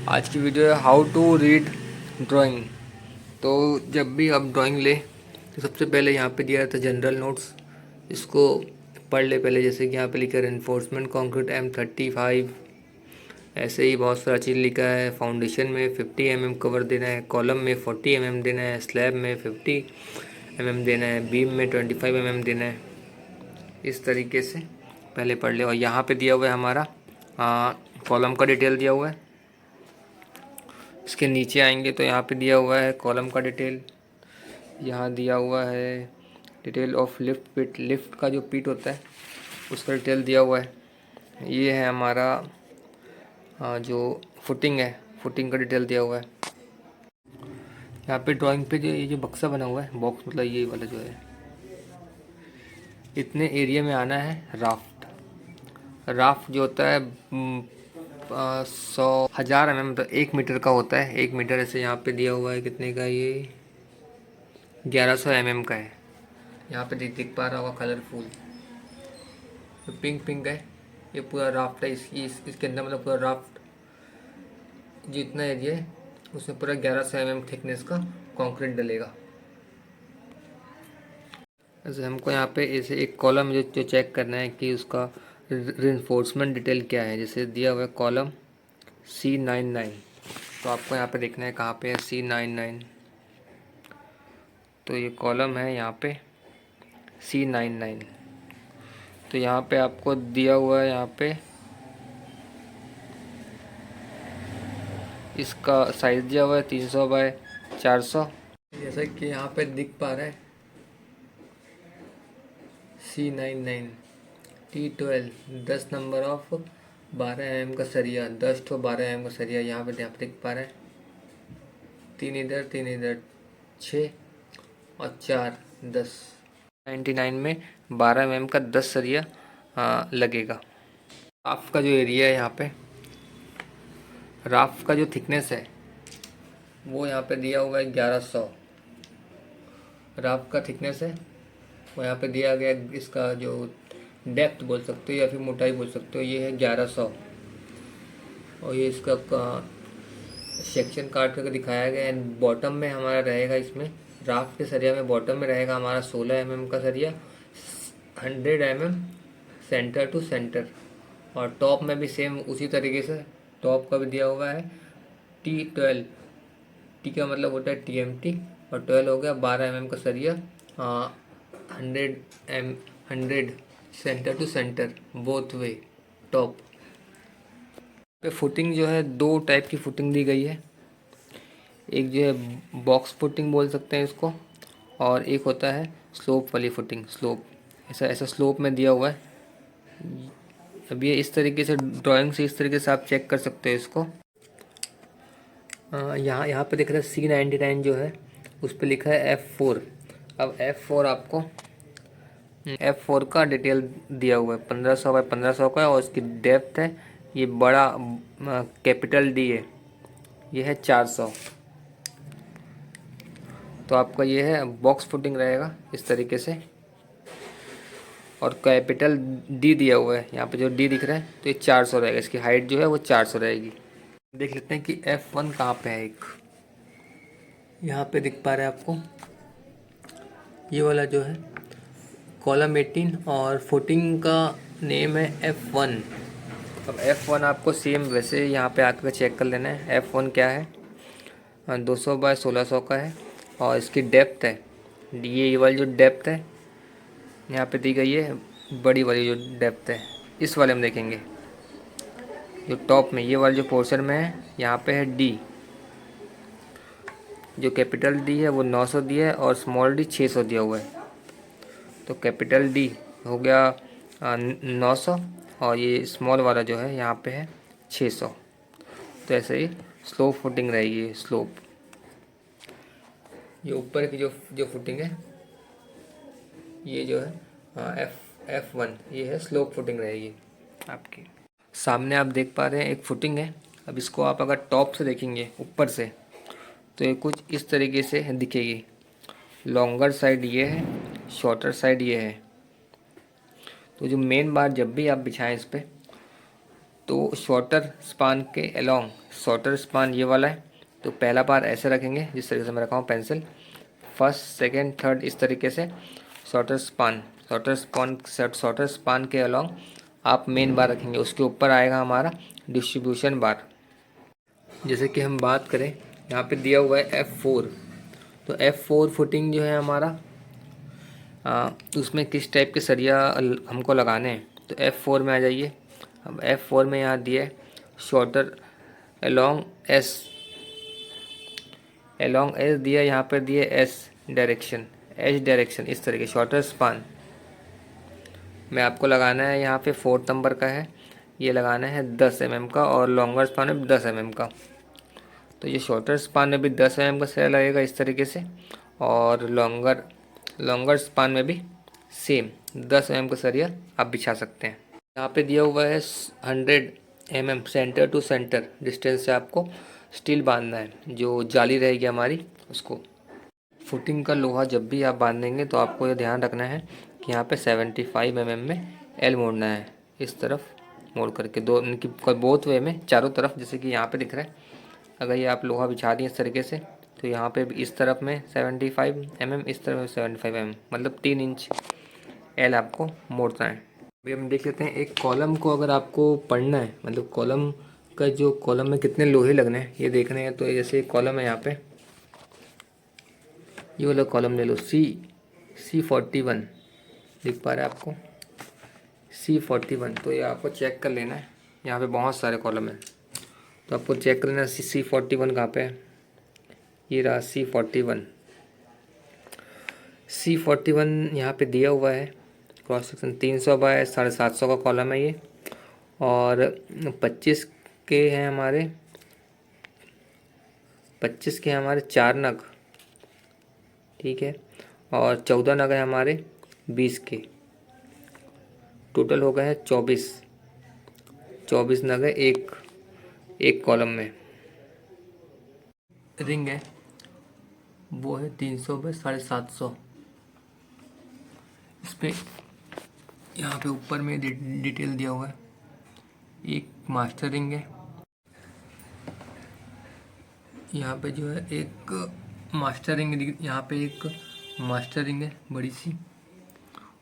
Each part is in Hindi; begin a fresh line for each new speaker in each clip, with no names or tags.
आज की वीडियो है हाउ टू रीड ड्राइंग। तो जब भी आप ड्राइंग ले तो सबसे पहले यहाँ पे दिया था जनरल नोट्स, इसको पढ़ ले पहले। जैसे कि यहाँ पे लिखा है रेनफोर्समेंट कंक्रीट M35, ऐसे ही बहुत सारा चीज़ लिखा है। फाउंडेशन में 50 mm कवर देना है, कॉलम में 40 mm देना है, स्लैब में 50 mm देना है, बीम में 25 mm देना है। इस तरीके से पहले पढ़ ले। और यहाँ पे दिया हुआ है हमारा कॉलम का डिटेल दिया हुआ है। इसके नीचे आएंगे तो यहाँ पे दिया हुआ है कॉलम का डिटेल। यहाँ दिया हुआ है detail of lift pit, lift का जो पिट होता है उसका डिटेल दिया हुआ है। ये है हमारा जो फुटिंग है, फुटिंग का डिटेल दिया हुआ है। यहाँ पे ड्राइंग पे जो ये जो बक्सा बना हुआ है, बॉक्स मतलब ये वाला जो है, इतने एरिया में आना है राफ्ट। राफ्ट जो होता है 100,000 mm, तो 1 मीटर का होता है। 1 मीटर ऐसे यहाँ पे दिया हुआ है कितने का, ये 1100 mm का है। यहाँ पे दिख पा रहा होगा कलरफुल, तो पिंक पिंक है। ये पूरा राफ्ट है। इसके अंदर मतलब पूरा राफ्ट जितना एरिया है उसमें पूरा 1100 mm थिकनेस का कंक्रीट डलेगा। ऐसे हमको यहाँ पे ऐसे एक कॉलम जो चेक करना है कि उसका रिइंफोर्समेंट डिटेल क्या है। जैसे दिया हुआ है कॉलम C99, तो आपको यहाँ पे देखना है कहाँ पे है C99। तो ये कॉलम है यहाँ पे C99। तो यहाँ पे आपको दिया हुआ है, यहाँ पे इसका साइज़ दिया हुआ है 300 बाय 400। जैसा कि यहाँ पे दिख पा रहा है C99 T12, 10 number of 12 mm का सरिया, 10 तो 12 mm का सरिया यहाँ पे दिख पा रहा है। 3 इधर 3 इधर, 6 और 4 10। 99 में 12 mm का 10 सरिया लगेगा। राफ्ट का जो एरिया है, यहाँ पे राफ्ट का जो थिकनेस है वो यहाँ पे दिया हुआ है 1100। राफ्ट का थिकनेस है वो यहाँ पे दिया गया। इसका जो डेप्थ बोल सकते हो या फिर मोटाई बोल सकते हो, ये है 1100। और ये इसका सेक्शन काट करके दिखाया गया है। बॉटम में हमारा रहेगा, इसमें राफ्ट के सरिया में बॉटम में रहेगा हमारा 16 mm का सरिया, 100 mm सेंटर टू सेंटर। और टॉप में भी सेम उसी तरीके से टॉप का भी दिया हुआ है T12। टी का मतलब होता है TMT, और 12 हो गया 12 mm का सरिया, 100 centre to centre both way top पे। फुटिंग जो है दो टाइप की फुटिंग दी गई है। एक जो है बॉक्स फुटिंग बोल सकते हैं इसको, और एक होता है स्लोप वाली फुटिंग। स्लोप ऐसा ऐसा स्लोप में दिया हुआ है। अब ये इस तरीके से ड्राइंग से इस तरीके से आप चेक कर सकते हो इसको। यहाँ यहाँ पे दिख रहा है C99 जो है उस पर लिखा है F4। अब F4 आपको F4 का डिटेल दिया हुआ है 1500 बाय 1500 का है। और इसकी डेप्थ है, ये बड़ा कैपिटल D है, ये है 400। तो आपका ये है बॉक्स फुटिंग रहेगा इस तरीके से। और कैपिटल D दिया हुआ है यहाँ पे, जो D दिख रहा है तो ये 400 रहेगा। इसकी हाइट जो है वो 400 रहेगी। देख लेते हैं कि F1 कहाँ पे है। एक यहाँ पे दिख पा रहा है आपको, ये वाला जो है कॉलम 18, और फुटिंग का नेम है F1। अब F1 आपको सेम वैसे यहाँ पे आकर चेक कर लेना है। F1 क्या है, 200 बाय 1600 का है। और इसकी डेप्थ है, ये वाली जो डेप्थ है यहाँ पे दी गई है, बड़ी वाली जो डेप्थ है इस वाले में देखेंगे। जो टॉप में ये वाला जो पोर्शन में है यहाँ पे है D, जो कैपिटल D है वो 900 दिया है और स्मॉल d 600 दिया हुआ है। तो कैपिटल D हो गया 900, और ये स्मॉल वाला जो है यहाँ पे है 600। तो ऐसे ही स्लोप फुटिंग रहेगी। स्लोप ये ऊपर की जो फुटिंग है, ये जो है F1, ये है स्लोप फुटिंग रहेगी आपकी। सामने आप देख पा रहे हैं एक फुटिंग है। अब इसको आप अगर टॉप से देखेंगे ऊपर से, तो ये कुछ इस तरीके से दिखेगी। लॉन्गर साइड ये है, शॉर्टर साइड ये है। तो जो मेन बार जब भी आप बिछाएं इस पर, तो शॉर्टर स्पान के अलोंग शॉर्टर स्पान ये वाला है, तो पहला बार ऐसे रखेंगे जिस तरीके से मैं रखा हूँ पेंसिल, फर्स्ट सेकंड थर्ड इस तरीके से शॉर्टर स्पान के अलॉन्ग आप मेन बार रखेंगे, उसके ऊपर आएगा हमारा डिस्ट्रीब्यूशन बार। जैसे कि हम बात करें, यहाँ पे दिया हुआ है F4, तो F4 फुटिंग जो है हमारा उसमें किस टाइप के सरिया हमको लगाने हैं, तो F4 में आ जाइए। अब F4 में यहाँ दिया है शॉर्टर अलोंग एस दिया, यहाँ पर दिए एच डायरेक्शन इस तरीके शॉर्टर स्पान में आपको लगाना है। यहाँ पे 4 नंबर का है, ये लगाना है 10 mm का, और लॉन्गर स्पान में 10 mm का। तो ये शॉर्टर स्पान में भी 10 mm का सरिया लगेगा इस तरीके से, और लॉन्गर स्पान में भी सेम 10 mm का सरिया आप बिछा सकते हैं। यहाँ पे दिया हुआ है 100 mm centre to centre distance से आपको स्टील बांधना है, जो जाली रहेगी हमारी उसको। फुटिंग का लोहा जब भी आप बांधेंगे तो आपको ये ध्यान रखना है कि यहाँ पे 75 mm में एल मोड़ना है, इस तरफ मोड़ करके दो इनकी बोथ वे में चारों तरफ, जैसे कि यहाँ पे दिख रहा है। अगर ये आप लोहा बिछा दिए इस तरीके से, तो यहाँ पे इस तरफ में 75 mm, इस तरफ में 75 mm, मतलब 3 इंच एल आपको मोड़ना है। अभी हम देख लेते हैं एक कॉलम को अगर आपको पढ़ना है, मतलब कॉलम का जो कॉलम में कितने लोहे लगने हैं ये देखने हैं। तो जैसे एक कॉलम है यहाँ पे, ये वाला कॉलम ले लो, C41 दिख पा रहा है आपको, C41। तो ये आपको चेक कर लेना है, यहाँ पे बहुत सारे कॉलम हैं तो आपको चेक कर लेना C41 कहाँ पे है। ये रहा C41 यहाँ पे दिया हुआ है। क्रॉस सेक्शन 300 बाय 750 का कॉलम है ये, और 25 के हैं हमारे 4 नग, ठीक है, और 14 नग है हमारे 20 के। टोटल हो गए हैं 24 नग है एक कॉलम में। रिंग है वो है 300 बाय 750। इस पर यहाँ पे ऊपर में डिटेल दिया हुआ है। एक मास्टर रिंग है, यहाँ पे जो है एक मास्टर रिंग, यहाँ पे एक मास्टर रिंग है बड़ी सी,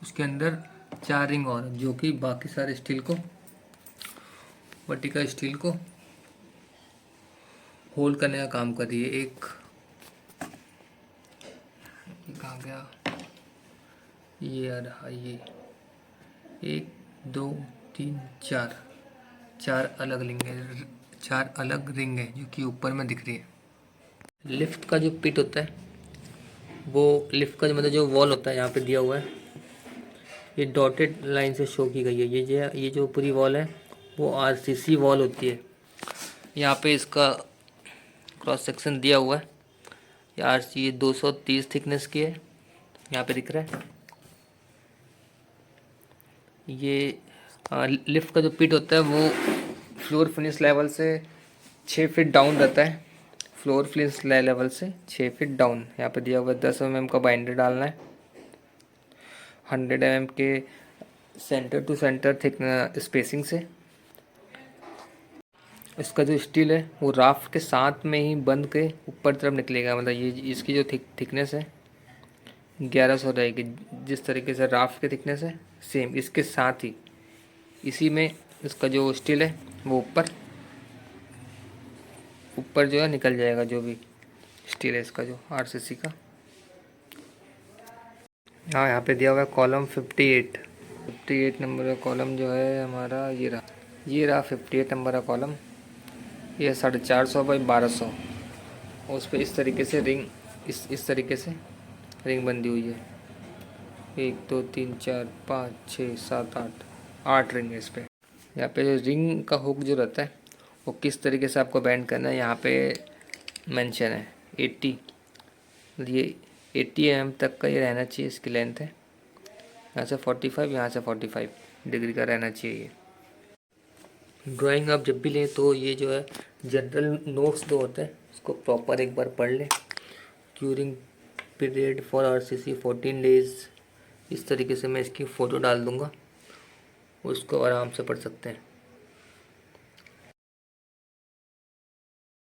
उसके अंदर 4 रिंग और, जो कि बाकी सारे स्टील को, वर्टिकल स्टील को होल्ड करने का काम कर रही है। एक कहाँ गया, ये आ रहा, ये 1 2 3 4 अलग रिंग है, 4 अलग रिंग है जो कि ऊपर में दिख रही है। लिफ्ट का जो पिट होता है, वो लिफ्ट का जो मतलब जो वॉल होता है यहाँ पे दिया हुआ है, ये डॉटेड लाइन से शो की गई है। ये जो पूरी वॉल है वो RCC वॉल होती है। यहाँ पे इसका क्रॉस सेक्शन दिया हुआ है, ये 230 थिकनेस की है, यहाँ पे दिख रहा है। ये लिफ्ट का जो पिट होता है वो फ्लोर फिनिश लेवल से 6 फीट डाउन रहता है, फ्लोर फिनिश लेवल से 6 फीट डाउन। यहाँ पे दिया हुआ है 10 mm का बाइंडर डालना है, 100 mm के centre to centre thick spacing से। इसका जो स्टील है वो राफ्ट के साथ में ही बंद के ऊपर तरफ निकलेगा, मतलब ये इसकी जो थिकनेस है 1100 रहेगी। जिस तरीके से राफ्ट की थिकनेस है सेम इसके साथ ही इसी में इसका जो स्टील है वो ऊपर जो है निकल जाएगा, जो भी स्टील है इसका जो RCC का। हाँ, यहाँ पे दिया हुआ है कॉलम 58 नंबर का कॉलम जो है हमारा, ये रहा 58 नंबर का कॉलम। ये 450 बाई 1200, और उस पर इस तरीके से रिंग, इस तरीके से रिंग बंधी हुई है। 1 2 3 4 5 6 7 8 रिंग है इस पर। यहाँ पे जो रिंग का हुक जो रहता है वो किस तरीके से आपको बैंड करना है, यहाँ पे मेंशन है 80, ये 80 mm तक का ये रहना चाहिए, इसकी लेंथ है। यहाँ से 45, यहाँ से 45 डिग्री का रहना चाहिए ये। ड्राइंग आप जब भी लें तो ये जो है जनरल नोट्स जो होते हैं उसको प्रॉपर एक बार पढ़ लें। Curing period for RCC 14 days, इस तरीके से मैं इसकी फ़ोटो डाल दूँगा, उसको आराम से पढ़ सकते हैं।